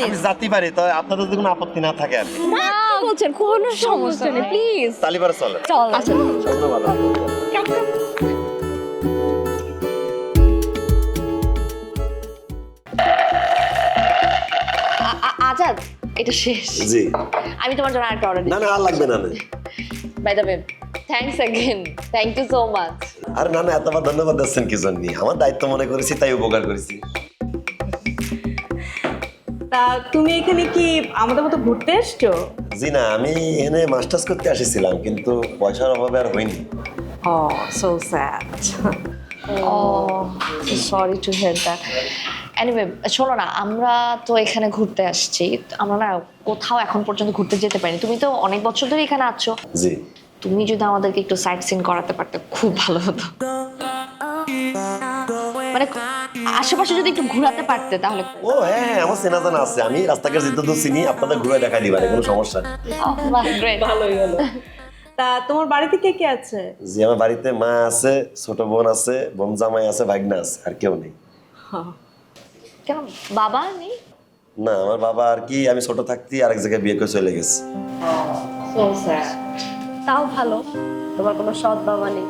আমি যাতে পারি, তো আপনাদের যদি কোনো আপত্তি না থাকে আর কি। না বলছেন কোনো সমস্যা নেই প্লিজ তালিবারে চলে চল আচ্ছা ধন্যবাদ। আজাদ এটা শেষ জি আমি তোমার জন্য আরেকটা অর্ডার না দিচ্ছি না আর লাগবে না না। By the way thanks again thank you so much আরে না না এতবার ধন্যবাদ দিচ্ছেন কি জন্য? আমার দায়িত্ব মনে করেছি তাই উপকার করেছি। তা তুমি এখানে কি আমাদের মতো ঘুরতে এসছো? জি না, আমি এখানে মাস্টার্স করতে আসছিলাম, কিন্তু পয়সার অভাবে আর হয়নি। Oh so sad. Oh sorry to hear that anyway শোনো না আমরা তো এখানে ঘুরতে আসছি আমরা না কোথাও এখন পর্যন্ত ঘুরতে যেতে পারিনি তুমি তো অনেক বছর ধরে এখানে আছো জি তুমি যদি আমাদেরকে একটু সাইট সিন করাতে পারতে খুব ভালো হতো মানে আশেপাশে যদি একটু ঘোরাতে পারতে তাহলে ও হ্যাঁ হ্যাঁ, আমার চেনা জানা আছে, আমি রাস্তাঘাট যেতে তো চিনি, আপনাদের ঘুরে দেখা দিবারে কোনো সমস্যা নেই। গ্রেট ভালোই হলো। তা তোমার বাড়িতে কে কে আছে? জি আমার বাড়িতে মা আছে, ছোট বোন আছে, বোন জামাই আছে, ভাগনা আছে, আর কেউ নেই। কেন বাবা নেই না আমার বাবা আর কি, আমি ছোট থাকতে আরেক জায়গায় বিয়ে করে চলে গেছে। So sad. তাও ভালো তোমার কোনো সৎ বাবা নেই